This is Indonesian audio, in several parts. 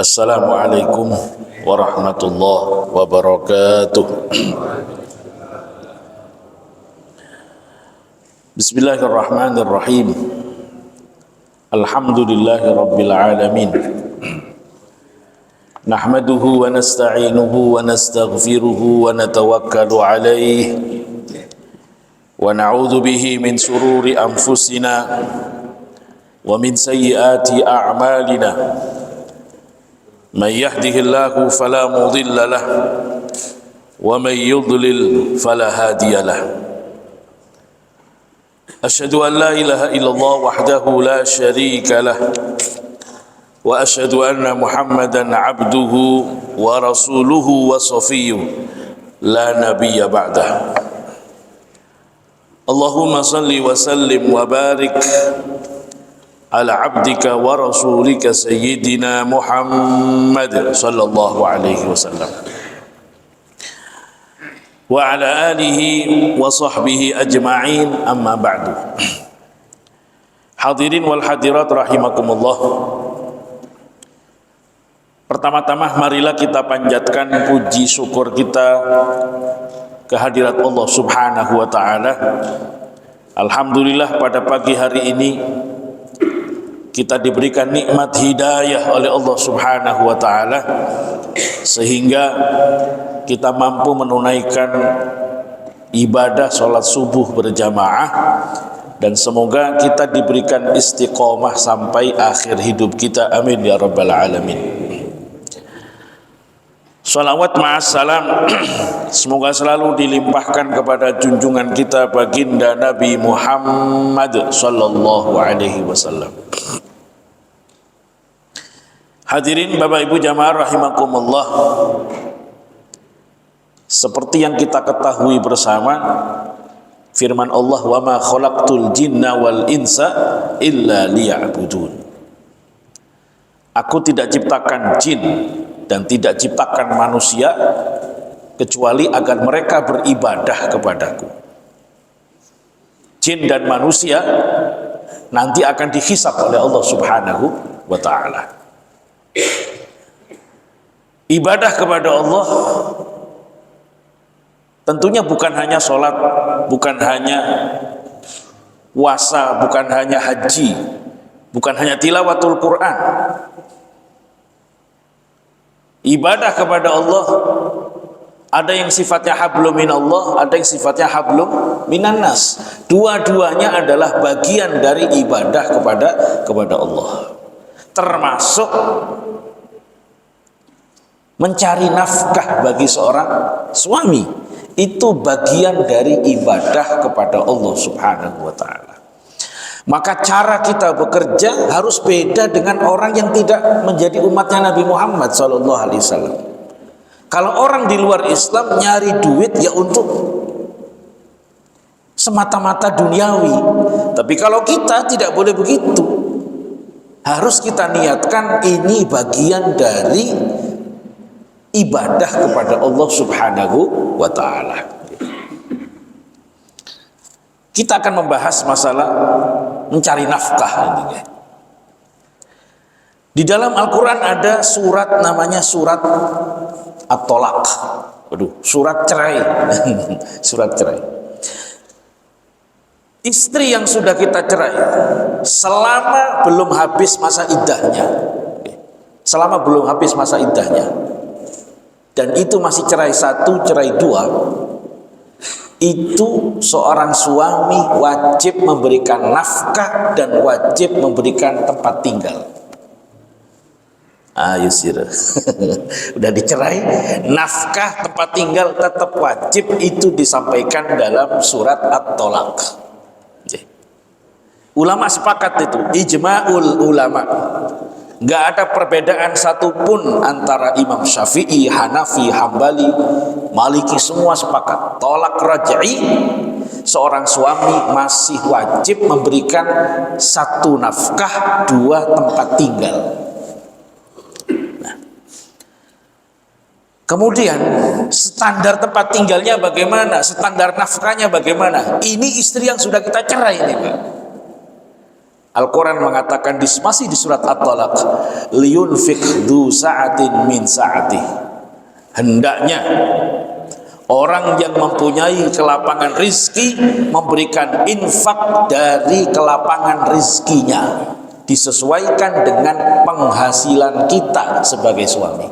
Assalamualaikum warahmatullahi wabarakatuh. Bismillahirrahmanirrahim. Alhamdulillahi rabbil alamin. Nahmaduhu wa nasta'inuhu wa nastaghfiruhu wa natawakkalu alayh. Wa na'udzu bihi min sururi anfusina wa min sayyiati a'malina. Man yahdihillahu fala mudilla lah wa man yudlil fala hadiya lah. Asyhadu an la ilaha illallah wahdahu la syarika lah wa asyhadu anna Muhammadan abduhu wa rasuluhu wa safiyyuh la nabiyya ba'dah. Allahumma salli wa sallim wa barik ala abdika wa rasulika sayyidina Muhammad sallallahu alaihi wasallam wa ala alihi wa sahbihi ajma'in, amma ba'du. Hadirin wal hadirat rahimakumullah. Pertama-tama marilah kita panjatkan puji syukur kita kehadirat Allah subhanahu wa ta'ala. Alhamdulillah pada pagi hari ini kita diberikan nikmat hidayah oleh Allah subhanahu wa ta'ala sehingga kita mampu menunaikan ibadah sholat subuh berjamaah, dan semoga kita diberikan istiqomah sampai akhir hidup kita, amin ya rabbal alamin. Salawat ma'assalam semoga selalu dilimpahkan kepada junjungan kita baginda Nabi Muhammad sallallahu alaihi wasallam. Hadirin Bapak Ibu jamaah rahimakumullah, seperti yang kita ketahui bersama, firman Allah, wa ma khalaqtul jinna wal insa illa liya'budun. Aku tidak ciptakan jin dan tidak ciptakan manusia kecuali agar mereka beribadah kepadaku. Jin dan manusia nanti akan dihisab oleh Allah subhanahu wa ta'ala. Ibadah kepada Allah tentunya bukan hanya sholat, bukan hanya puasa, bukan hanya haji, bukan hanya tilawatul Quran. Ibadah kepada Allah ada yang sifatnya hablum minallah, ada yang sifatnya hablum minannas. Dua-duanya adalah bagian dari ibadah kepada Allah. Termasuk mencari nafkah bagi seorang suami, itu bagian dari ibadah kepada Allah subhanahu wa ta'ala. Maka cara kita bekerja harus beda dengan orang yang tidak menjadi umatnya Nabi Muhammad sallallahu alaihi wasallam. Kalau orang di luar Islam nyari duit ya untuk semata-mata duniawi, tapi kalau kita tidak boleh begitu. Harus kita niatkan ini bagian dari ibadah kepada Allah subhanahu wa ta'ala. Kita akan membahas masalah mencari nafkah ini. Di dalam Al-Quran ada surat namanya surat At-Tolak. Surat cerai. Surat cerai. Istri yang sudah kita cerai selama belum habis masa iddahnya, selama belum habis masa iddahnya, dan itu masih cerai satu, cerai dua, itu seorang suami wajib memberikan nafkah dan wajib memberikan tempat tinggal. Ayo sir, udah dicerai, nafkah tempat tinggal tetap wajib, itu disampaikan dalam surat At-Tolak. Ulama sepakat itu, ijma'ul ulama. Gak ada perbedaan satupun antara Imam Syafi'i, Hanafi, Hambali, Maliki, semua sepakat. Tolak raj'i, seorang suami masih wajib memberikan satu nafkah, dua tempat tinggal. Nah, kemudian standar tempat tinggalnya bagaimana? Standar nafkahnya bagaimana? Ini istri yang sudah kita cerai ini, Pak. Al-Quran mengatakan masih di surat At-Talaq, liyunfiq dzu sa'atin min sa'atih. Hendaknya orang yang mempunyai kelapangan rizki memberikan infak dari kelapangan rizkinya, disesuaikan dengan penghasilan kita sebagai suami.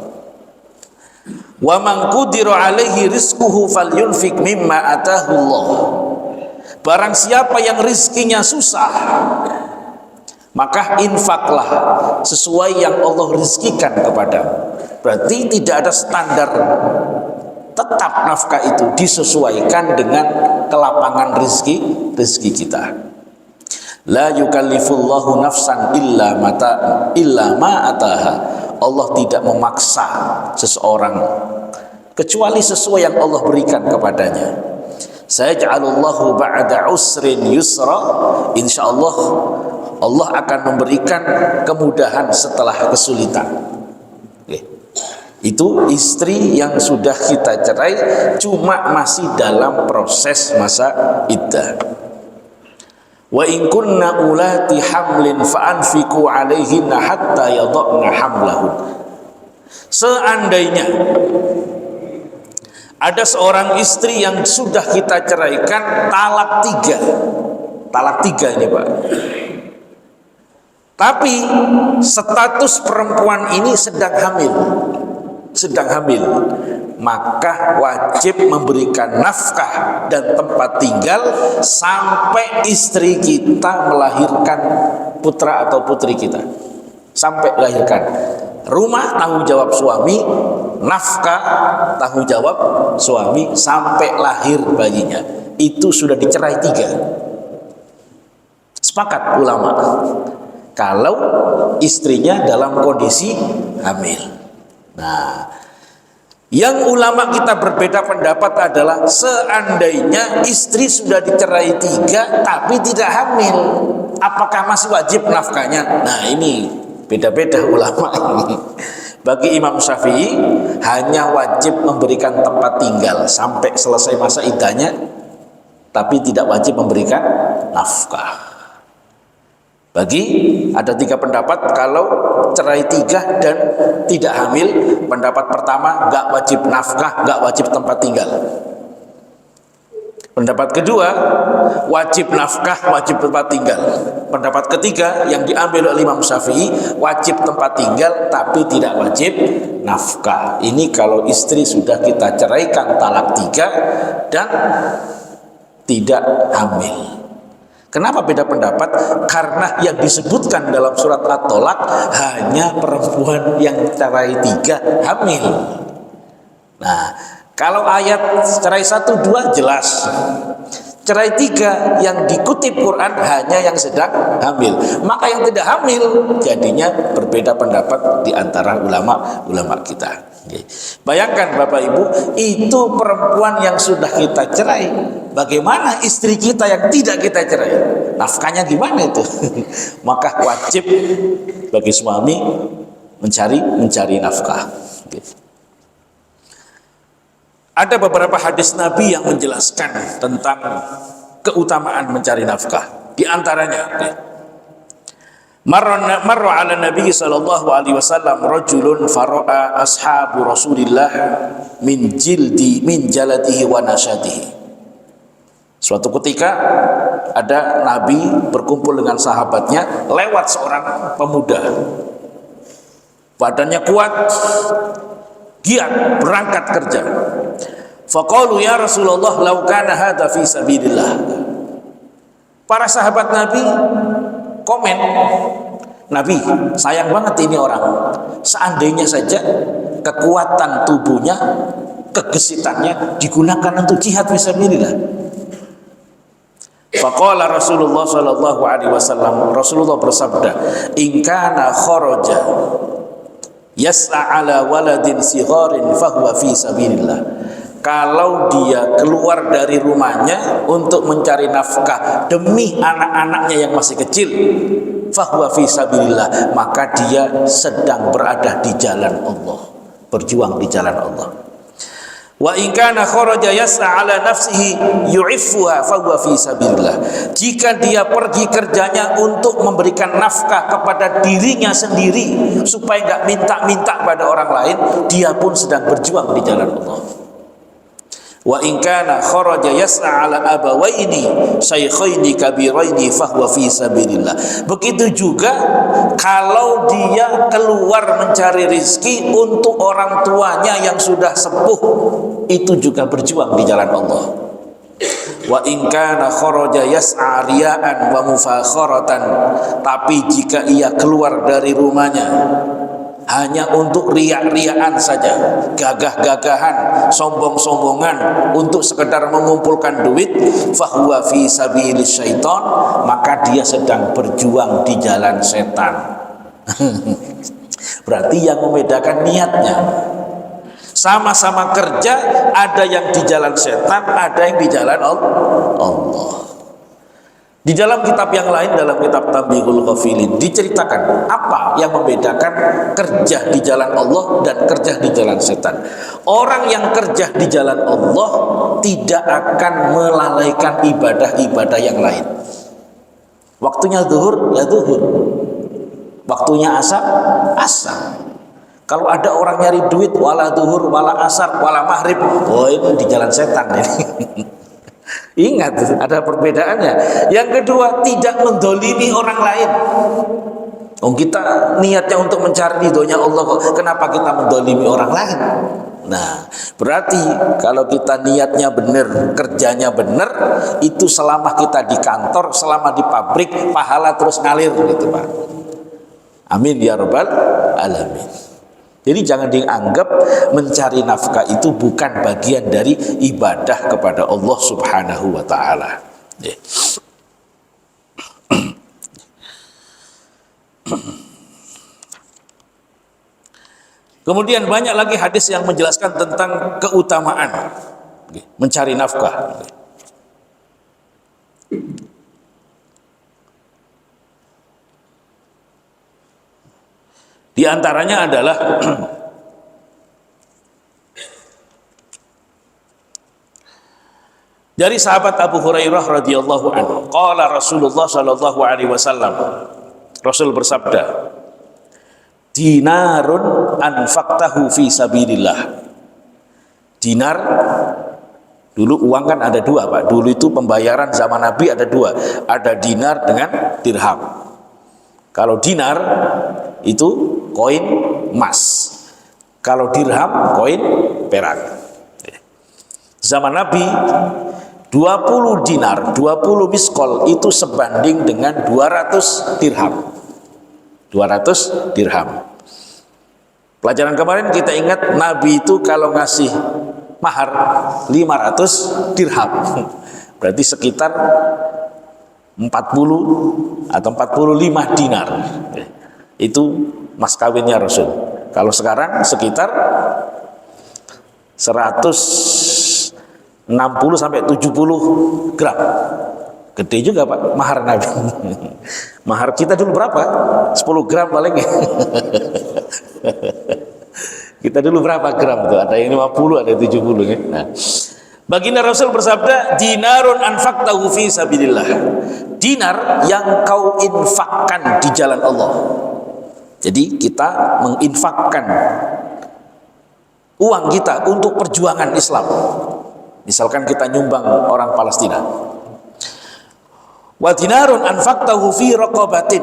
Wa man qudira alaihi rizquhu falyunfiq mimma atahu Allah. Barang siapa yang rizkinya susah, maka infaklah sesuai yang Allah rizkikan kepadamu. Berarti tidak ada standar tetap nafkah itu, disesuaikan dengan kelapangan rezeki kita. La yukallifullahu nafsan illa ma ataha. Allah tidak memaksa seseorang kecuali sesuai yang Allah berikan kepadanya. Sayaj'alullahu ba'da usrin yusra. Insyaallah Allah akan memberikan kemudahan setelah kesulitan. Itu istri yang sudah kita cerai cuma masih dalam proses masa iddah. Wa in kunna ulati hamlin fa anfiqu alaihinna hatta yadhna hamlahun. Seandainya ada seorang istri yang sudah kita ceraikan talak 3 ini Pak, tapi status perempuan ini sedang hamil, maka wajib memberikan nafkah dan tempat tinggal sampai istri kita melahirkan putra atau putri kita, sampai melahirkan. Rumah tanggung jawab suami, nafkah tanggung jawab suami sampai lahir bayinya. Itu sudah dicerai 3. Sepakat ulama kalau istrinya dalam kondisi hamil. Nah, yang ulama kita berbeda pendapat adalah seandainya istri sudah dicerai 3 tapi tidak hamil, apakah masih wajib nafkahnya? Nah, ini beda-beda ulama ini. Bagi Imam Syafi'i hanya wajib memberikan tempat tinggal sampai selesai masa iddahnya, tapi tidak wajib memberikan nafkah. Bagi ada 3 pendapat, kalau cerai 3 dan tidak hamil, pendapat pertama nggak wajib nafkah, nggak wajib tempat tinggal. Pendapat kedua, wajib nafkah, wajib tempat tinggal. Pendapat ketiga yang diambil oleh Imam Syafi'i, wajib tempat tinggal tapi tidak wajib nafkah. Ini kalau istri sudah kita ceraikan talak 3 dan tidak hamil. Kenapa beda pendapat? Karena yang disebutkan dalam surat At-Talaq hanya perempuan yang cerai 3 hamil. Nah, kalau ayat cerai 1, 2 jelas. Cerai 3 yang dikutip Quran hanya yang sedang hamil. Maka yang tidak hamil jadinya berbeda pendapat di antara ulama kita. Bayangkan Bapak Ibu, itu perempuan yang sudah kita cerai. Bagaimana istri kita yang tidak kita cerai? Nafkahnya gimana itu? Maka wajib bagi suami mencari nafkah. Ada beberapa hadis Nabi yang menjelaskan tentang keutamaan mencari nafkah. Di antaranya, marra ala Nabi sallallahu alaihi wasallam rajulun fara'a ashabu Rasulillah min jaladihi wa nasyatihi. Suatu ketika ada Nabi berkumpul dengan sahabatnya, lewat seorang pemuda. Badannya kuat, giat berangkat kerja. Faqalu ya Rasulullah law kana hadza fi sabilillah. Para sahabat Nabi komen, Nabi, sayang banget ini orang. Seandainya saja kekuatan tubuhnya, kegesitannya digunakan untuk jihad fisabilillah. Faqala Rasulullah sallallahu alaihi wasallam, Rasulullah bersabda, in kana kharaja yas'a ala waladin sigharin fahuwa fi sabilillah. Kalau dia keluar dari rumahnya untuk mencari nafkah demi anak-anaknya yang masih kecil, fahuwa fi sabilillah, maka dia sedang berada di jalan Allah, berjuang di jalan Allah. Wa in kana kharaja yas'a ala nafsihi yu'iffuha fa huwa fi sabilillah. Jika dia pergi kerjanya untuk memberikan nafkah kepada dirinya sendiri supaya enggak minta-minta pada orang lain, dia pun sedang berjuang di jalan Allah. Wa in kana kharaja yas'a ala abawaini syaikhaini kabiraini fa huwa fi sabilillah. Begitu juga kalau dia keluar mencari rezeki untuk orang tuanya yang sudah sepuh, itu juga berjuang di jalan Allah. Wa in kana kharaja yas'a riya'an wa mufakharatan. Tapi jika ia keluar dari rumahnya hanya untuk riak-riaan saja, gagah-gagahan, sombong-sombongan untuk sekedar mengumpulkan duit, fahuwa fi sabilis syaitan, maka dia sedang berjuang di jalan setan. Berarti yang membedakan niatnya. Sama-sama kerja, ada yang di jalan setan, ada yang di jalan Allah. Di dalam kitab yang lain, dalam kitab Tanbihul Ghafilin, diceritakan apa yang membedakan kerja di jalan Allah dan kerja di jalan setan. Orang yang kerja di jalan Allah tidak akan melalaikan ibadah-ibadah yang lain. Waktunya zuhur, ya zuhur. Waktunya asar, asar. Kalau ada orang nyari duit, wala zuhur, wala asar, wala maghrib, oh ini di jalan setan ini. Ingat, ada perbedaannya. Yang kedua, tidak mendolimi orang lain. Kita niatnya untuk mencari ridhonya Allah, kenapa kita mendolimi orang lain? Nah, berarti kalau kita niatnya benar, kerjanya benar, itu selama kita di kantor, selama di pabrik, pahala terus ngalir gitu, Pak. Amin ya rabbal alamin. Jadi jangan dianggap mencari nafkah itu bukan bagian dari ibadah kepada Allah Subhanahu wa taala. Kemudian banyak lagi hadis yang menjelaskan tentang keutamaan mencari nafkah. Di antaranya adalah dari sahabat Abu Hurairah radhiyallahu anhu, qala Rasulullah sallallahu alaihi wasallam, Rasul bersabda, dinarun anfaqtahu fi sabilillah. Dinar, dulu uang kan ada dua, Pak. Dulu itu pembayaran zaman Nabi ada dua, ada dinar dengan dirham. Kalau dinar itu koin emas, kalau dirham koin perak. Zaman Nabi 20 dinar, 20 miskol itu sebanding dengan 200 dirham. 200 dirham. Pelajaran kemarin kita ingat Nabi itu kalau ngasih mahar 500 dirham. Berarti sekitar 40 atau 45 dinar. Itu mas kawinnya Rasul. Kalau sekarang sekitar 160 sampai 70 gram. Gede juga Pak mahar Nabi. Mahar kita dulu berapa? 10 gram paling. Kita dulu berapa gram tuh? Ada yang 50, ada yang 70 ya. Nah, baginda Rasul bersabda, dinarun anfaqtahu fi sabilillah. Dinar yang kau infakkan di jalan Allah. Jadi kita menginfakkan uang kita untuk perjuangan Islam. Misalkan kita nyumbang orang Palestina. Wa dinarun anfaqtahu fi raqabatin.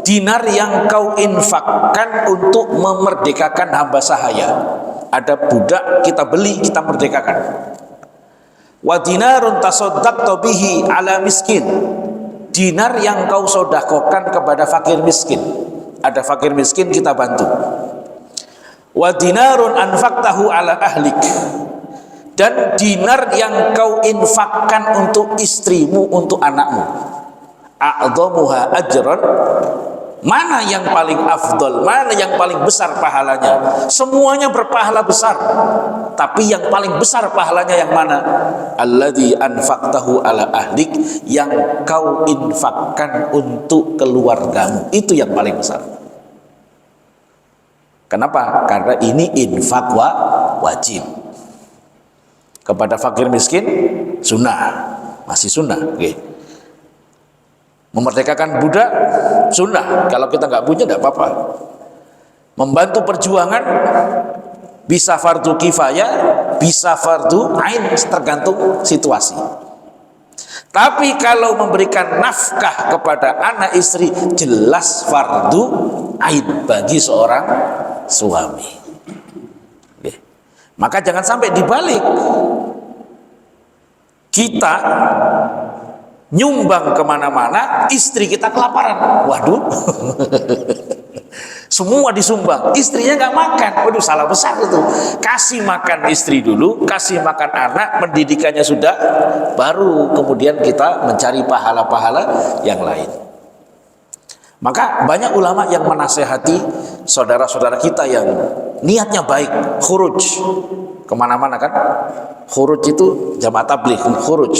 Dinar yang kau infakkan untuk memerdekakan hamba sahaya. Ada budak kita beli, kita merdekakan. Wa dinarun tasaddaqta bihi ala miskin. Dinar yang kau sodakokan kepada fakir miskin. Ada fakir miskin kita bantu. Wa dinarun anfaqtahu ala ahlik. Dan dinar yang kau infakkan untuk istrimu, untuk anakmu. A'dhamuha ajran. Mana yang paling afdol, mana yang paling besar pahalanya? Semuanya berpahala besar, tapi yang paling besar pahalanya yang mana? Alladzi anfaqtahu ala ahlik, yang kau infakkan untuk keluargamu, itu yang paling besar. Kenapa? Karena ini infak wajib. kepada fakir miskin sunnah, masih sunnah. Okay. Memerdekakan budak sunnah, kalau kita nggak punya tidak apa-apa. Membantu perjuangan bisa fardu kifayah, bisa fardu ain, tergantung situasi. Tapi kalau memberikan nafkah kepada anak istri jelas fardu ain bagi seorang suami. Oke. Maka jangan sampai dibalik, kita nyumbang kemana-mana, istri kita kelaparan. Waduh, semua disumbang, istrinya nggak makan. Waduh, salah besar itu. Kasih makan istri dulu, kasih makan anak, pendidikannya sudah, baru kemudian kita mencari pahala-pahala yang lain. Maka banyak ulama yang menasehati saudara-saudara kita yang niatnya baik, khuruj kemana-mana kan. Khuruj itu jamaah tabligh, khuruj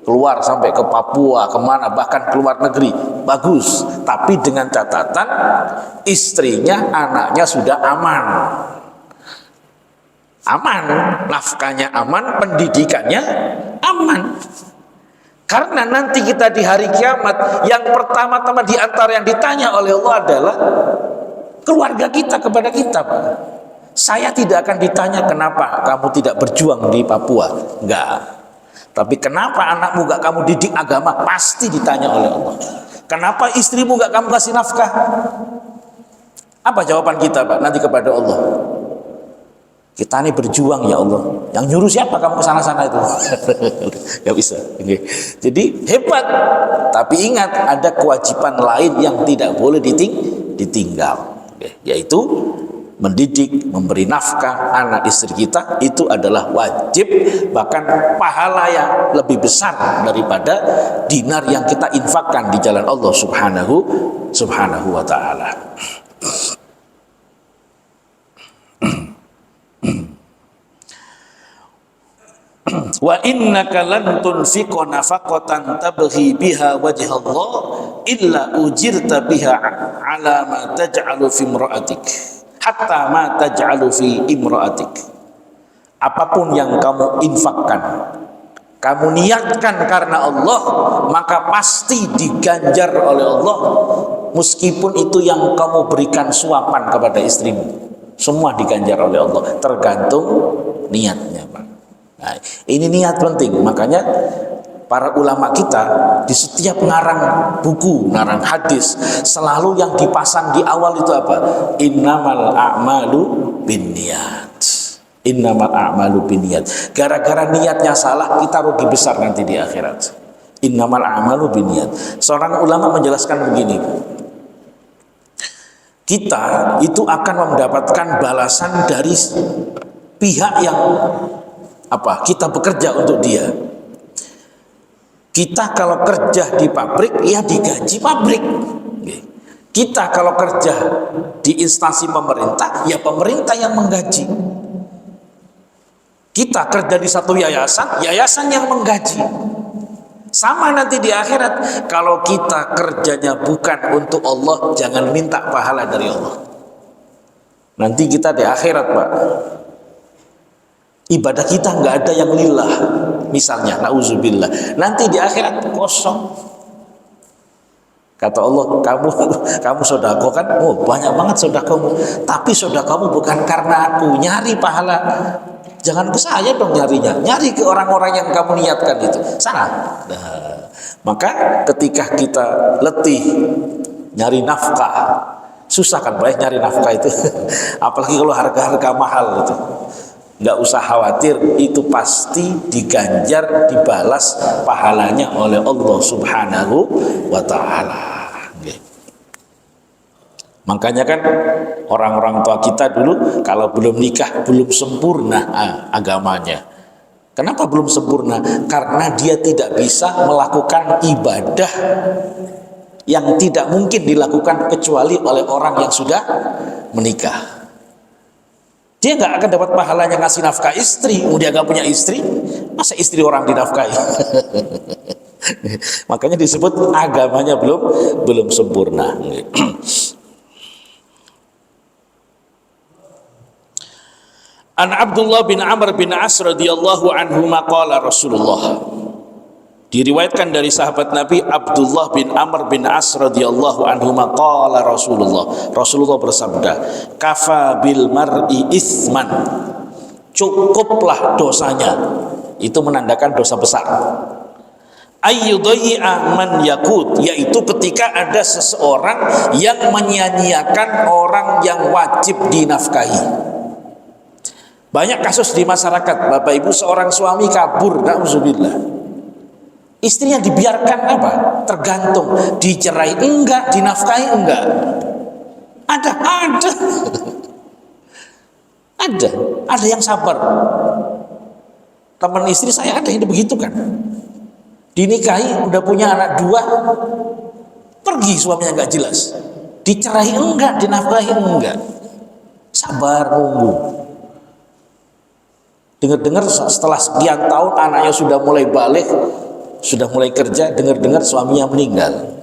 keluar sampai ke Papua, kemana, bahkan keluar negeri, bagus. Tapi dengan catatan istrinya, anaknya sudah aman, nafkahnya aman, pendidikannya aman. Karena nanti kita di hari kiamat, yang pertama-tama di antara yang ditanya oleh Allah adalah keluarga kita kepada kita, Pak. Saya tidak akan ditanya kenapa kamu tidak berjuang di Papua, enggak. Tapi kenapa anakmu gak kamu didik agama, pasti ditanya oleh Allah. Kenapa istrimu gak kamu kasih nafkah? Apa jawaban kita, Pak, nanti kepada Allah? Kita ini berjuang ya Allah. Yang nyuruh siapa kamu ke sana-sana itu? Gak bisa. Okay. Jadi hebat. Tapi ingat, ada kewajiban lain yang tidak boleh ditinggal. Okay. Yaitu mendidik, memberi nafkah anak istri kita, itu adalah wajib, bahkan pahala yang lebih besar daripada dinar yang kita infakkan di jalan Allah subhanahu wa ta'ala. Wa innaka lan tunfiqa nafaqatan tabghi biha wajha Allah illa ujirta biha ala ma taj'alu fi imra'atik hatta ma taj'alu fi imra'atik. Apapun yang kamu infakkan, kamu niatkan karena Allah, maka pasti diganjar oleh Allah, meskipun itu yang kamu berikan suapan kepada istrimu. Semua diganjar oleh Allah, tergantung niatnya, Pak. Nah, ini niat penting. Makanya para ulama kita di setiap ngarang buku, ngarang hadis, selalu yang dipasang di awal itu apa? Innamal a'malu binniyat. Innamal a'malu binniyat. Gara-gara niatnya salah, kita rugi besar nanti di akhirat. Innamal a'malu binniyat. Seorang ulama menjelaskan begini, kita itu akan mendapatkan balasan dari pihak yang kita bekerja untuk dia. Kita kalau kerja di pabrik, ya digaji pabrik. Kita kalau kerja di instansi pemerintah, ya pemerintah yang menggaji. Kita kerja di satu yayasan, yayasan yang menggaji. Sama nanti di akhirat, kalau kita kerjanya bukan untuk Allah, jangan minta pahala dari Allah. Nanti kita di akhirat, Pak, ibadah kita nggak ada yang lillah, misalnya, nauzubillah, nanti di akhirat kosong. Kata Allah, kamu sodako kan, oh banyak banget sodakomu, tapi sodakomu bukan karena aku nyari pahala. Jangan ke saya dong nyarinya, nyari ke orang-orang yang kamu niatkan itu, sana. Nah, maka ketika kita letih nyari nafkah, susah kan Pak nyari nafkah itu, apalagi kalau harga-harga mahal itu. Nggak usah khawatir, itu pasti diganjar, dibalas pahalanya oleh Allah subhanahu wa ta'ala. Makanya kan orang-orang tua kita dulu kalau belum nikah, belum sempurna agamanya. Kenapa belum sempurna? Karena dia tidak bisa melakukan ibadah yang tidak mungkin dilakukan kecuali oleh orang yang sudah menikah. Dia nggak akan dapat pahalanya ngasih nafkah istri, dia nggak punya istri, masa istri orang dinafkahi? Makanya disebut agamanya belum sempurna. An Abdullah bin Amr bin As radhiyallahu anhu qala Rasulullah. Diriwayatkan dari sahabat Nabi Abdullah bin Amr bin As radhiyallahu anhu qala Rasulullah. Rasulullah bersabda, "Kafa bil mar'i itsman." Cukuplah dosanya. Itu menandakan dosa besar. Ayyudai'a man yakut, yaitu ketika ada seseorang yang menyia-nyiakan orang yang wajib dinafkahi. Banyak kasus di masyarakat, Bapak Ibu, seorang suami kabur, na'udzubillah. Istrinya dibiarkan apa? Tergantung, dicerai enggak, dinafkahi enggak. Ada. Ada yang sabar. Teman istri saya ada yang begitu kan. Dinikahi, udah punya anak 2, pergi suaminya enggak jelas. Dicerai enggak, dinafkahi enggak. Sabar nunggu. Dengar-dengar setelah sekian tahun anaknya sudah mulai balik, sudah mulai kerja, dengar-dengar suaminya meninggal.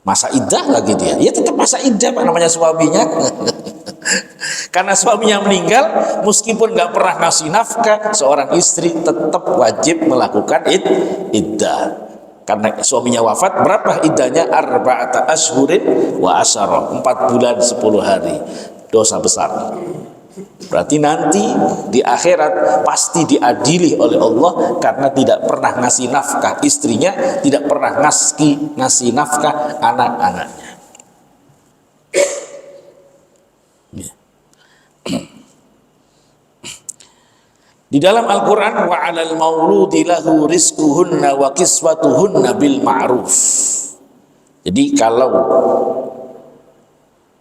Masa iddah lagi dia. Ya tetap masa iddah, Pak, namanya suaminya. Karena suaminya meninggal, meskipun nggak pernah ngasih nafkah, seorang istri tetap wajib melakukan iddah. Karena suaminya wafat, berapa iddahnya? Arba'ata ashhurin wa asyara, 4 bulan 10 hari. Dosa besar. Berarti nanti di akhirat pasti diadili oleh Allah karena tidak pernah ngasih nafkah istrinya, tidak pernah ngasih nafkah anak-anaknya. Di dalam Al-Quran, wa 'alal mauludi lahu rizquhunna wa kiswatuhunna bil ma'ruf. Jadi kalau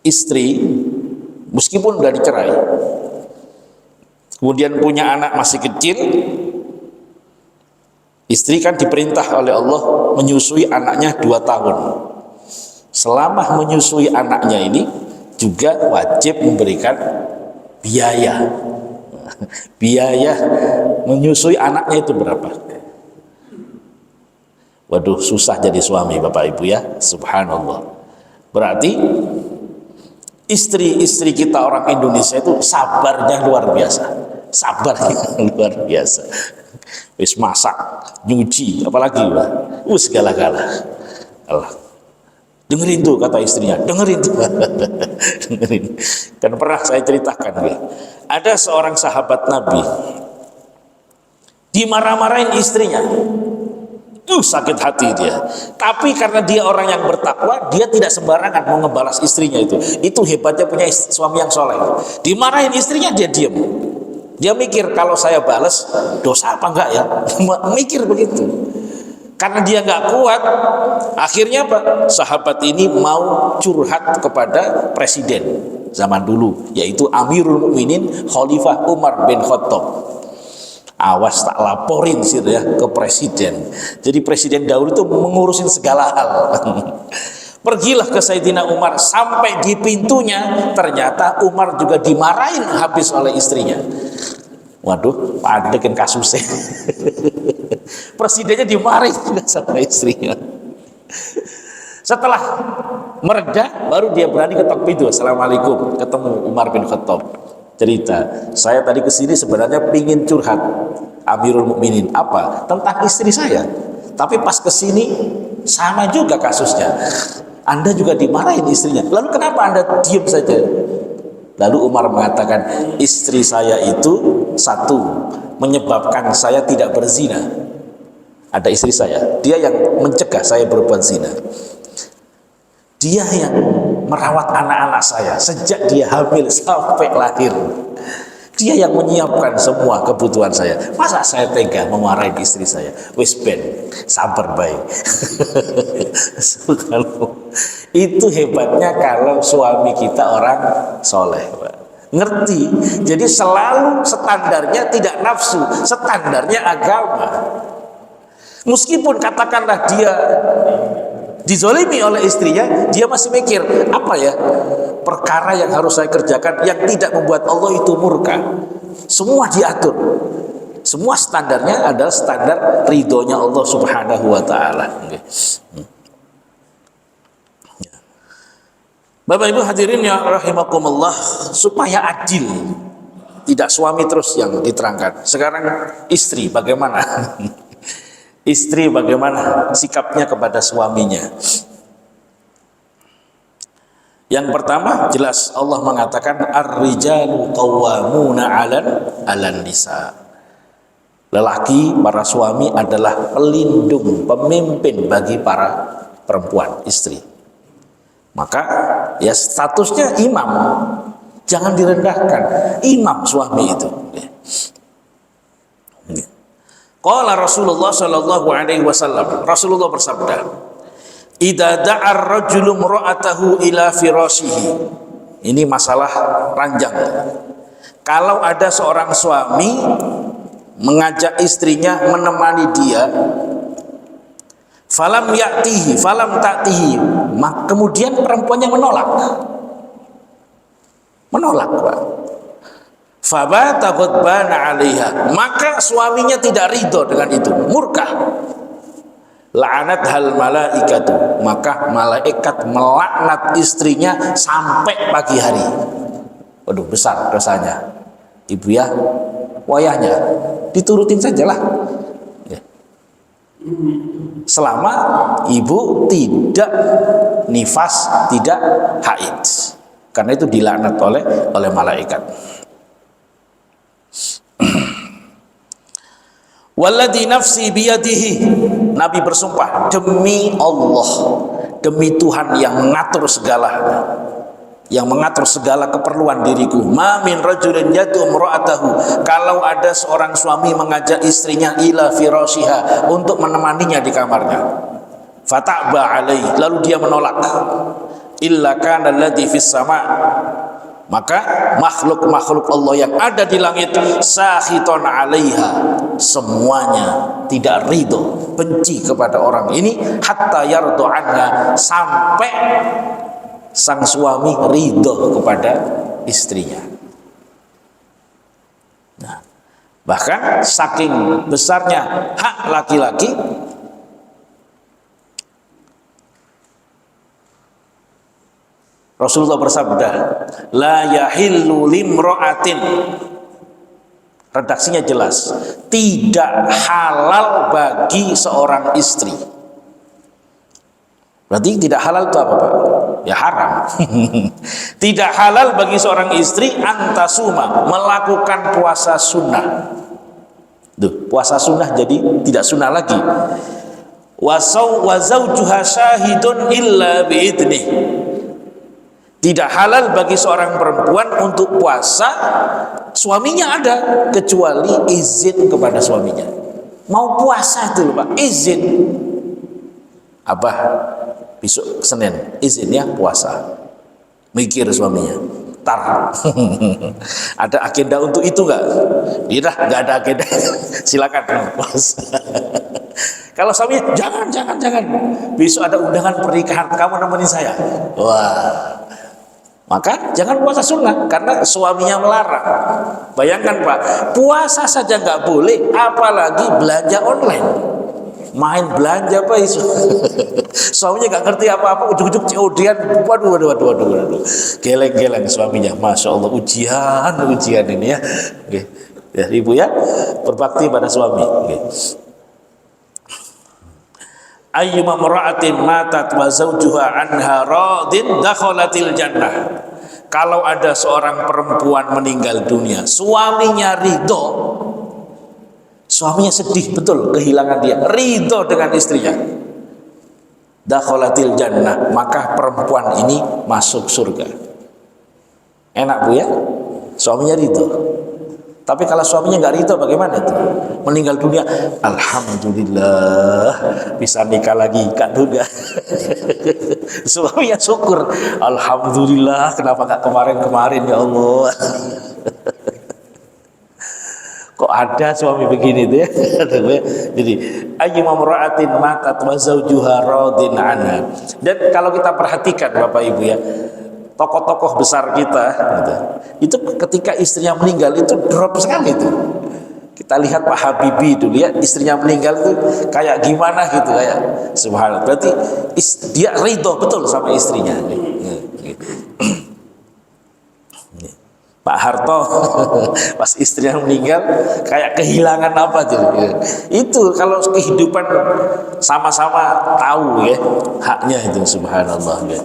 istri meskipun sudah dicerai, kemudian punya anak masih kecil, istri kan diperintah oleh Allah menyusui anaknya 2 tahun. Selama menyusui anaknya ini juga wajib memberikan biaya. Biaya menyusui anaknya itu berapa? Waduh, susah jadi suami Bapak Ibu ya, subhanallah. Berarti istri-istri kita orang Indonesia itu sabarnya luar biasa. Sabarnya luar biasa. Wis masak, nyuci, apalagi Pak? Segala-gala. Allah. Dengerin tuh kata istrinya, dengerin tuh. Dengerin. Kan pernah saya ceritakan ya. Ada seorang sahabat Nabi dimarah-marahin istrinya. Sakit hati dia. Tapi karena dia orang yang bertakwa, dia tidak sembarangan mau ngebalas istrinya itu. Itu hebatnya punya suami yang soleh. Dimarahin istrinya, dia diam. Dia mikir, kalau saya balas dosa apa enggak ya? Mikir begitu. Karena dia nggak kuat, akhirnya apa? Sahabat ini mau curhat kepada presiden zaman dulu, yaitu Amirul Mukminin Khalifah Umar bin Khattab. Awas tak laporin sih ya ke presiden. Jadi presiden dahulu itu mengurusin segala hal. Pergilah ke Sayyidina Umar, sampai di pintunya ternyata Umar juga dimarahin habis oleh istrinya. Waduh, padekin kasusnya. Presidennya dimarahin juga sama istrinya. Setelah mereda, baru dia berani ketok pintu. Assalamualaikum, ketemu Umar bin Khattab. Cerita, saya tadi kesini sebenarnya pingin curhat Amirul Mukminin apa tentang istri saya, tapi pas kesini sama juga kasusnya. Anda juga dimarahin istrinya. Lalu kenapa Anda diam saja? Lalu Umar mengatakan, istri saya itu satu menyebabkan saya tidak berzina. Ada istri saya, dia yang mencegah saya berbuat zina. Dia yang merawat anak-anak saya sejak dia hamil sampai lahir. Dia yang menyiapkan semua kebutuhan saya. Masa saya tega memarahi istri saya? Wis ben, sabar baik. Itu hebatnya kalau suami kita orang soleh, Pak. Ngerti. Jadi selalu standarnya tidak nafsu, standarnya agama. Meskipun katakanlah dia dizolimi oleh istrinya, dia masih mikir, apa ya perkara yang harus saya kerjakan yang tidak membuat Allah itu murka. Semua diatur. Semua standarnya adalah standar ridhonya Allah Subhanahu wa ta'ala. Bapak Ibu hadirin ya rahimakumullah, supaya adil Tidak suami terus yang diterangkan. Sekarang istri bagaimana? Istri bagaimana sikapnya kepada suaminya? Yang pertama jelas Allah mengatakan ar-rijalu qawwamuna 'alan nisa. Lelaki, para suami adalah pelindung, pemimpin bagi para perempuan, istri. Maka ya statusnya imam, jangan direndahkan. Imam suami itu. Qala Rasulullah sallallahu alaihi wasallam, Rasulullah bersabda, "Idza da'a ar-rajulu imra'atahu ila firashihi." Ini masalah ranjang. Kalau ada seorang suami mengajak istrinya menemani dia, falam ya'tihi, falam ta'tihi, kemudian perempuannya menolak, Pak. Fabata ghadbana 'alaiha, maka suaminya tidak ridho dengan itu, murka. La'anat hal malaikatu, maka malaikat melaknat istrinya sampai pagi hari. Waduh, besar dosanya. Ibu ya, wayahnya diturutin sajalah. Ya. Selama ibu tidak nifas, tidak haid. Karena itu dilaknat oleh malaikat. Walladzi nafsi biyadihi, Nabi bersumpah demi Allah, demi Tuhan yang mengatur segalanya, yang mengatur segala keperluan diriku. Ma min rajulin yad'u imra'atahu, kalau ada seorang suami mengajak istrinya ila firashiha, untuk menemaninya di kamarnya, fata'ba alaihi, lalu dia menolak, illa kana alladzi fis sama', maka makhluk-makhluk Allah yang ada di langit sakhiton 'alaiha, semuanya tidak ridho, benci kepada orang ini, hatta yardu anha, sampai sang suami ridho kepada istrinya. Nah, bahkan saking besarnya hak laki-laki, Rasulullah bersabda, la yahillu limra'atin, redaksinya jelas, tidak halal bagi seorang istri. Berarti tidak halal itu apa, Pak? Ya haram. Tidak halal bagi seorang istri antasuma, melakukan puasa sunnah. Duh, puasa sunnah jadi tidak sunnah lagi. Wa zawjuha syahidun illa biidnih. Tidak halal bagi seorang perempuan untuk puasa, suaminya ada, kecuali izin kepada suaminya. Mau puasa itu loh, Pak, izin. Abah, besok Senin, izin ya puasa. Mikir suaminya, tar. Ada agenda untuk itu nggak? Tidak, nggak ada agenda. Silakan puasa. Kalau suaminya, jangan. Besok ada undangan pernikahan, kamu nemenin saya. Wah. Maka jangan puasa sunnah, karena suaminya melarang. Bayangkan, Pak, puasa saja nggak boleh, apalagi belanja online. Main belanja, Pak, isu. Suaminya nggak ngerti apa-apa, ujung-ujung COD-an. Waduh. Geleng-geleng suaminya. Masya Allah, ujian ini ya. Oke. Ya, ibu ya, berbakti pada suami. Oke. Ayyuma mar'atin matat wa zawjuha anha radin dakhalatil jannah. Kalau ada seorang perempuan meninggal dunia, suaminya ridho, suaminya sedih betul kehilangan dia, ridho dengan istrinya, dakhalatil jannah, maka perempuan ini masuk surga. Enak, Bu ya, suaminya ridho. Tapi kalau suaminya nggak ridho, bagaimana itu? Meninggal dunia, alhamdulillah bisa nikah lagi, Kak Duga. Suaminya syukur, alhamdulillah, kenapa nggak kemarin ya Allah. Kok ada suami begini tuh ya? Jadi ayyuma mar'atin matat wa zawjuha radin anha. Dan kalau kita perhatikan Bapak Ibu ya, tokoh-tokoh besar kita gitu, itu ketika istrinya meninggal itu drop sekali itu. Kita lihat Pak Habibie dulu ya, istrinya meninggal itu kayak gimana gitu, kayak subhanallah. Berarti dia ridho betul sama istrinya. Pak Harto pas istrinya meninggal kayak kehilangan apa gitu. Itu kalau kehidupan sama-sama tahu ya haknya itu, subhanallah ya.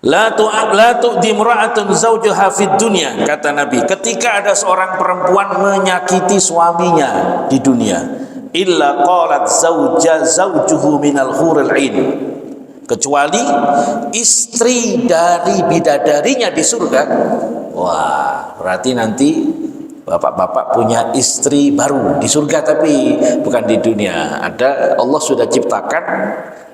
La tu'di imra'atun zawjaha fid dunya, kata Nabi, ketika ada seorang perempuan menyakiti suaminya di dunia, illa qalat zawjuhu minal huril 'ain, kecuali istri dari bidadarinya di surga. Wah, berarti nanti bapak-bapak punya istri baru di surga, tapi bukan di dunia. Ada, Allah sudah ciptakan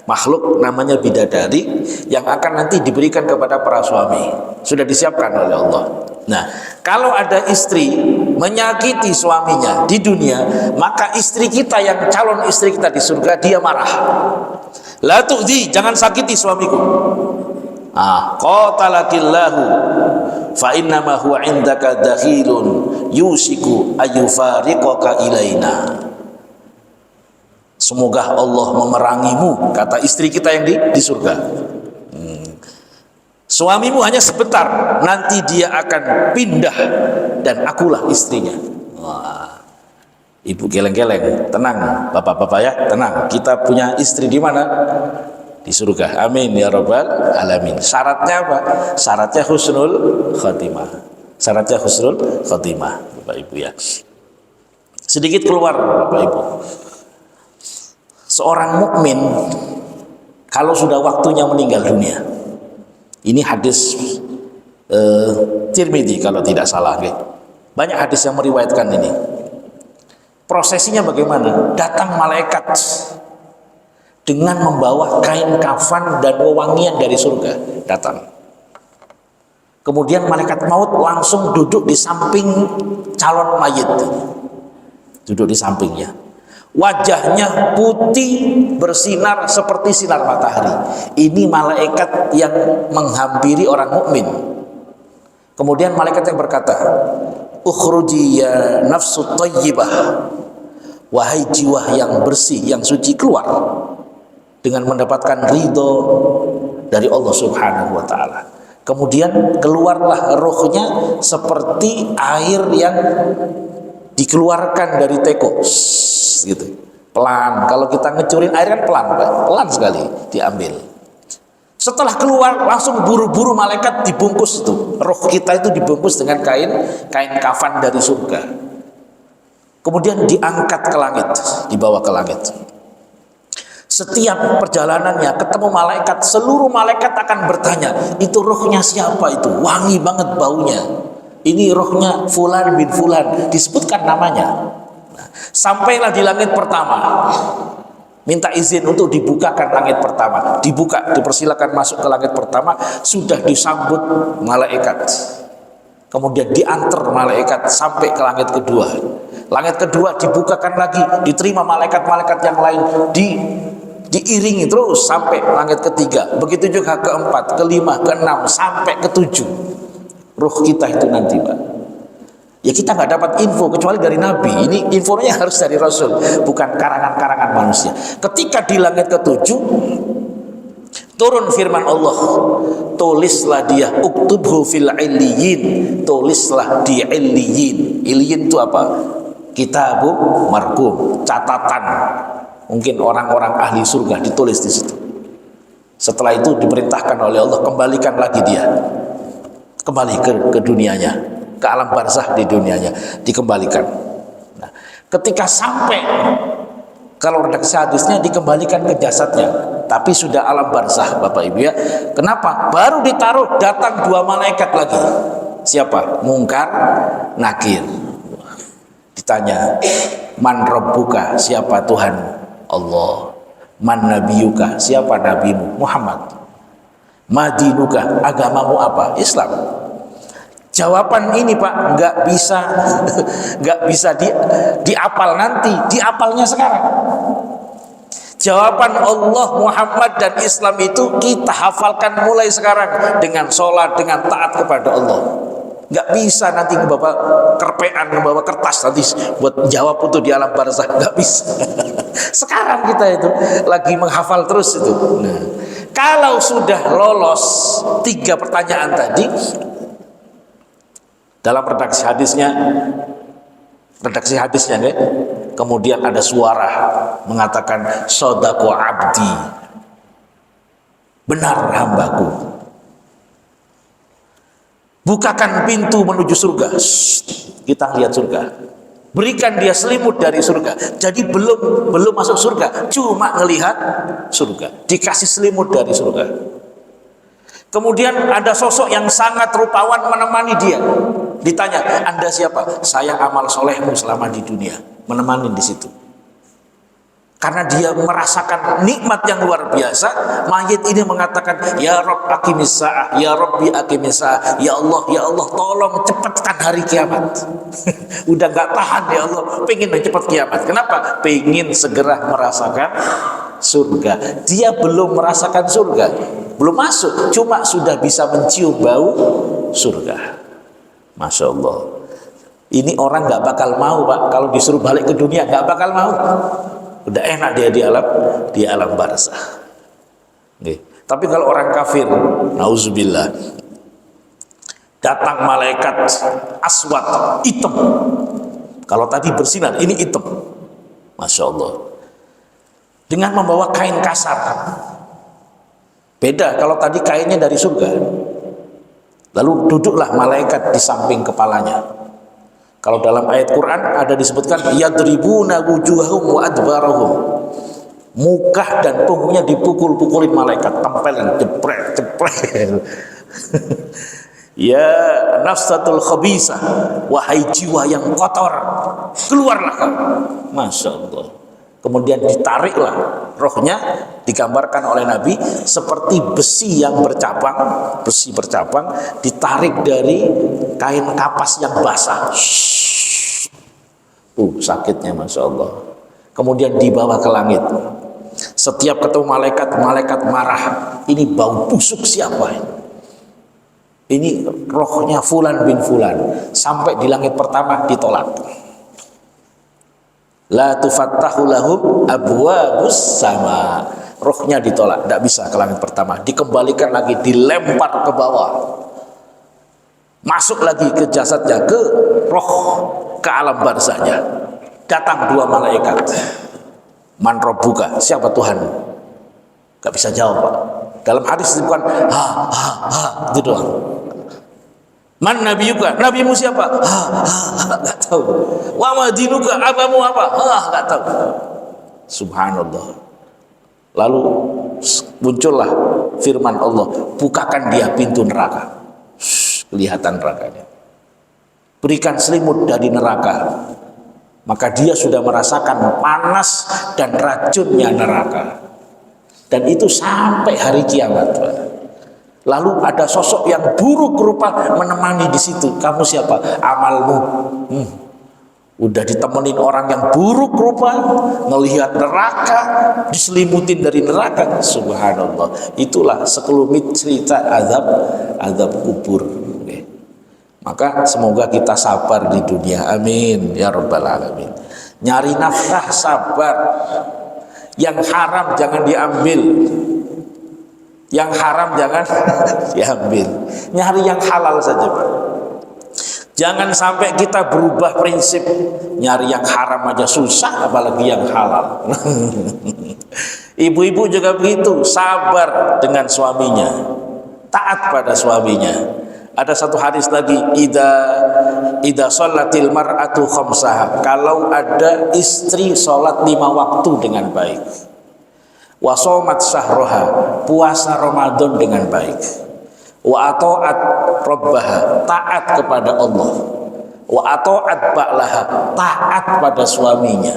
makhluk namanya bidadari yang akan nanti diberikan kepada para suami, sudah disiapkan oleh Allah. Nah, kalau ada istri menyakiti suaminya di dunia, maka istri kita yang calon istri kita di surga, dia marah. La tu'zi, jangan sakiti suamiku. Qatalakillahu fa innama huwa indaka dakhilun yusiku ayufariqaka ilaina. Semoga Allah memerangimu, kata istri kita yang di surga. Suamimu hanya sebentar, nanti dia akan pindah dan akulah istrinya. Wah. Ibu geleng-geleng, tenang, bapak-bapak ya, tenang. Kita punya istri di mana? Di surga. Amin ya rabbal alamin. Syaratnya apa? Syaratnya husnul khotimah. Syaratnya husnul khotimah, Bapak Ibu ya. Sedikit keluar, Bapak Ibu. Seorang mukmin kalau sudah waktunya meninggal dunia, ini hadis Tirmidzi kalau tidak salah, banyak hadis yang meriwayatkan ini. Prosesinya bagaimana? Datang malaikat dengan membawa kain kafan dan wewangian dari surga, datang. Kemudian malaikat maut langsung duduk di samping calon mayit, duduk di sampingnya. Wajahnya putih bersinar seperti sinar matahari. Ini malaikat yang menghampiri orang mukmin. Kemudian malaikat yang berkata, "Ukhruji ya nafsu thayyibah." Wahai jiwa yang bersih, yang suci, keluar dengan mendapatkan ridho dari Allah Subhanahu wa taala. Kemudian keluarlah rohnya seperti air yang dikeluarkan dari teko, gitu, pelan. Kalau kita ngecurin air kan pelan, pelan sekali diambil. Setelah keluar langsung buru-buru malaikat dibungkus, itu roh kita itu dibungkus dengan kain kafan dari surga. Kemudian diangkat ke langit, dibawa ke langit. Setiap perjalanannya ketemu malaikat, seluruh malaikat akan bertanya, itu rohnya siapa itu? Wangi banget baunya. Ini rohnya Fulan bin Fulan, disebutkan namanya. Nah, sampailah di langit pertama, minta izin untuk dibukakan langit pertama. Dibuka, dipersilakan masuk ke langit pertama, sudah disambut malaikat. Kemudian diantar malaikat sampai ke langit kedua. Langit kedua dibukakan lagi, diterima malaikat-malaikat yang lain, diiringi terus sampai langit ketiga. Begitu juga keempat, kelima, keenam, sampai ketujuh. Ruh kita itu nanti, Pak. Ya kita nggak dapat info kecuali dari Nabi. Ini infonya harus dari Rasul, bukan karangan-karangan manusia. Ketika di langit ketujuh turun firman Allah, tulislah dia, uktubhu fil illiyin, tulislah di illiyin. Illiyin itu apa? Kitabun marqum, catatan. Mungkin orang-orang ahli surga ditulis di situ. Setelah itu diperintahkan oleh Allah, kembalikan lagi dia, kembali ke dunianya, ke alam barzah di dunianya, dikembalikan. Nah, ketika sampai, kalau redaksi hadisnya dikembalikan ke jasadnya, tapi sudah alam barzah, Bapak Ibu ya. Kenapa? Baru ditaruh, datang dua malaikat lagi. Siapa? Mungkar, Nakir. Ditanya, man rabbuka, siapa Tuhanmu? Allah. Man nabiyuka, siapa nabimu? Muhammad. Madinuka, agamamu apa? Islam. Jawaban ini Pak nggak bisa diapal nanti, diapalnya sekarang. Jawaban Allah, Muhammad dan Islam itu kita hafalkan mulai sekarang dengan sholat, dengan taat kepada Allah. Nggak bisa nanti ngebawa kerpean, ngebawa kertas nanti buat jawab untuk di alam barzah, nggak bisa. Sekarang kita itu lagi menghafal terus itu. Nah, Kalau sudah lolos 3 pertanyaan tadi, dalam redaksi hadisnya nih, kemudian ada suara mengatakan sodaqo abdi, benar hambaku, bukakan pintu menuju surga. Kita lihat surga, berikan dia selimut dari surga. Jadi belum masuk surga, cuma ngelihat surga, dikasih selimut dari surga. Kemudian ada sosok yang sangat rupawan menemani dia. Ditanya, Anda siapa? Saya amal solehmu selama di dunia, menemani di situ. Karena dia merasakan nikmat yang luar biasa, mayit ini mengatakan, Ya Rabb aqimis sa'ah, Ya Rabbi aqimis sa'ah, Ya Allah, tolong cepatkan hari kiamat. Udah gak tahan ya Allah, pengen cepat kiamat. Kenapa? Pengen segera merasakan surga. Dia belum merasakan surga, belum masuk, cuma sudah bisa mencium bau surga. Masya Allah. Ini orang gak bakal mau, Pak, kalau disuruh balik ke dunia, gak bakal mau. Udah enak dia di alam barzah. Tapi kalau orang kafir, nauzubillah, datang malaikat aswad, hitam. Kalau tadi bersinar, ini hitam. Masya Allah. Dengan membawa kain kasar. Beda kalau tadi kainnya dari surga. Lalu duduklah malaikat di samping kepalanya. Kalau dalam ayat Quran ada disebutkan yadribuna wujuhahum wa adbarahum. Muka dan punggungnya dipukul-pukulin malaikat, tempelin, jepret. Ya nafsatul khabisah, wahai jiwa yang kotor, keluarlah kau. Masya Allah. Kemudian ditariklah rohnya, digambarkan oleh Nabi seperti besi yang bercabang, ditarik dari kain kapas yang basah. Sakitnya Masya Allah. Kemudian dibawa ke langit. Setiap ketemu malaikat marah. Ini bau busuk siapa ini? Ini rohnya Fulan bin Fulan. Sampai di langit pertama ditolak. La tufattahu lahum abwabus sama. Rohnya ditolak, tidak bisa ke langit pertama. Dikembalikan lagi, dilempar ke bawah. Masuk lagi ke jasadnya, ke roh, ke alam barzahnya. Datang 2 malaikat. Man rabbuka, siapa Tuhan? Gak bisa jawab, Pak. Dalam hadis disebutkan itu doang. Man nabiyuka, nabimu siapa? Gak tahu. Wa madinuka, abamu apa? Gak tahu. Subhanallah. Lalu muncullah firman Allah, bukakan dia pintu neraka. Kelihatan nerakanya. Berikan selimut dari neraka. Maka dia sudah merasakan panas dan racunnya neraka. Dan itu sampai hari kiamat, Pak. Lalu ada sosok yang buruk rupa menemani di situ. Kamu siapa? Amalmu. Udah ditemenin orang yang buruk rupa, melihat neraka, diselimutin dari neraka. Subhanallah. Itulah sekelumit cerita azab kubur. Maka semoga kita sabar di dunia. Amin ya rabbal alamin. Nyari nafkah sabar. Yang haram jangan diambil. Yang haram jangan diambil. Nyari yang halal saja, Pak. Jangan sampai kita berubah prinsip. Nyari yang haram aja susah, apalagi yang halal. Ibu-ibu juga begitu, sabar dengan suaminya, taat pada suaminya. Ada satu hadis lagi, ida sholatil mar'atu khamsaha, kalau ada istri sholat 5 waktu dengan baik, wa shomat syahroha, puasa Ramadan dengan baik, wa ato'at rabbaha, taat kepada Allah, wa ato'at ba'laha, taat pada suaminya,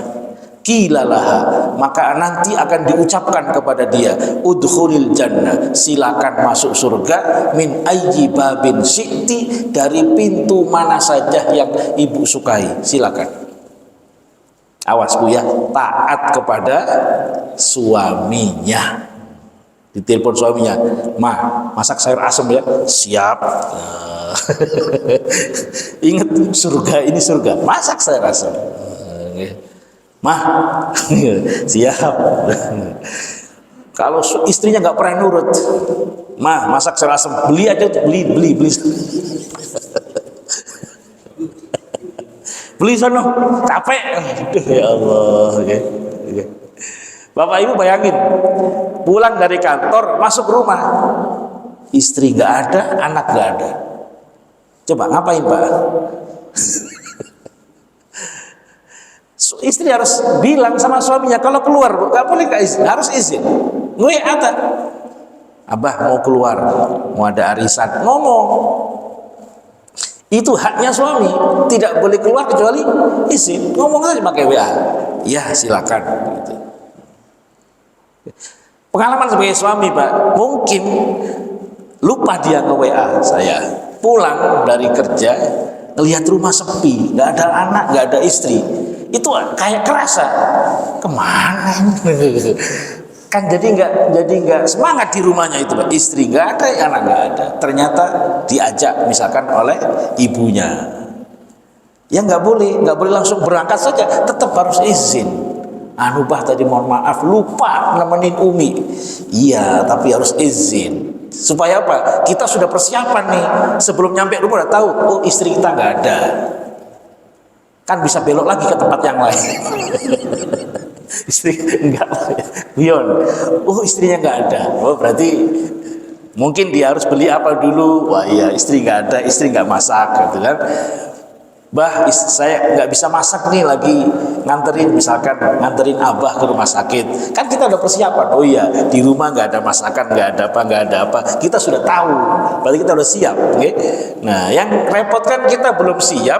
kilalaha, maka nanti akan diucapkan kepada dia, udkhulil jannah, silakan masuk surga, min ayyi babin syi'ti, dari pintu mana saja yang ibu sukai, silakan. Awas Bu ya, taat kepada suaminya. Ditelepon suaminya, masak sayur asem ya, siap. Ingat surga, ini surga, masak sayur asem. Siap. Kalau istrinya nggak pernah nurut, mah masak sayur asem, beli aja, beli beli sono, capek. Ya Allah, okay. Bapak Ibu bayangin, pulang dari kantor masuk rumah, istri nggak ada, anak nggak ada. Coba ngapain Pak? Istri harus bilang sama suaminya kalau keluar, nggak boleh nggak izin, harus izin. Gue ada, Abah mau keluar, mau ada arisan, ngomong. Itu haknya suami, tidak boleh keluar kecuali izin. Ngomong aja pakai WA. Ya silakan. Gitu. Pengalaman sebagai suami Pak, mungkin lupa dia ke WA saya. Pulang dari kerja, ngelihat rumah sepi, nggak ada anak, nggak ada istri. Itu kayak kerasa kemana kan, jadi nggak semangat di rumahnya itu Pak. Istri nggak ada, anak nggak ada, ternyata diajak misalkan oleh ibunya, ya nggak boleh langsung berangkat saja, tetap harus izin. Anu Bah tadi mohon maaf lupa nemenin Umi, iya tapi harus izin supaya apa, kita sudah persiapan nih, sebelum nyampe rumah udah tahu, oh istri kita nggak ada, kan bisa belok lagi ke tempat yang lain. Istri enggak, Bion, oh istrinya nggak ada, oh berarti mungkin dia harus beli apa dulu. Wah iya, istri nggak ada, istri nggak masak gitu kan. Bah, saya nggak bisa masak nih, lagi nganterin, misalkan nganterin Abah ke rumah sakit, kan kita udah persiapan. Oh iya, di rumah nggak ada masakan, nggak ada apa, kita sudah tahu, berarti kita udah siap. Okay? Nah, yang repot kan kita belum siap,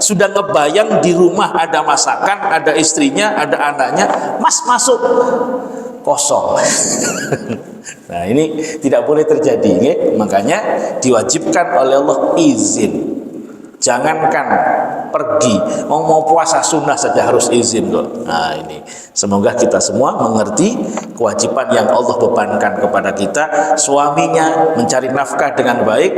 sudah ngebayang di rumah ada masakan, ada istrinya, ada anaknya, Mas masuk kosong. Nah ini tidak boleh terjadi, okay? Makanya diwajibkan oleh Allah izin. Jangankan pergi, mau puasa sunnah saja harus izin kok. Nah ini, semoga kita semua mengerti kewajiban yang Allah bebankan kepada kita. Suaminya mencari nafkah dengan baik,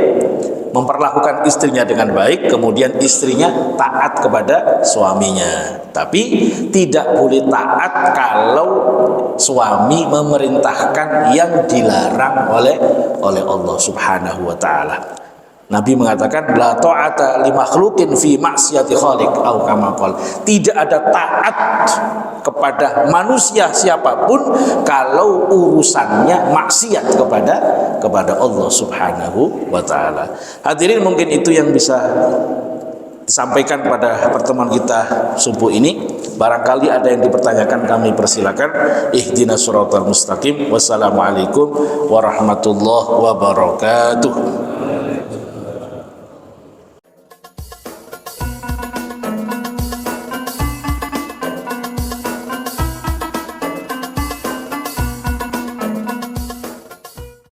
memperlakukan istrinya dengan baik, kemudian istrinya taat kepada suaminya. Tapi tidak boleh taat kalau suami memerintahkan yang dilarang oleh Allah Subhanahu wa taala. Nabi mengatakan la ta'ata li makhluqin fi ma'siyati khaliq atau kama qala. Tidak ada taat kepada manusia siapapun kalau urusannya maksiat kepada Allah Subhanahu wa taala. Hadirin, mungkin itu yang bisa disampaikan pada pertemuan kita subuh ini. Barangkali ada yang dipertanyakan, kami persilakan. Ihdinas siratal mustaqim. Wassalamualaikum warahmatullahi wabarakatuh.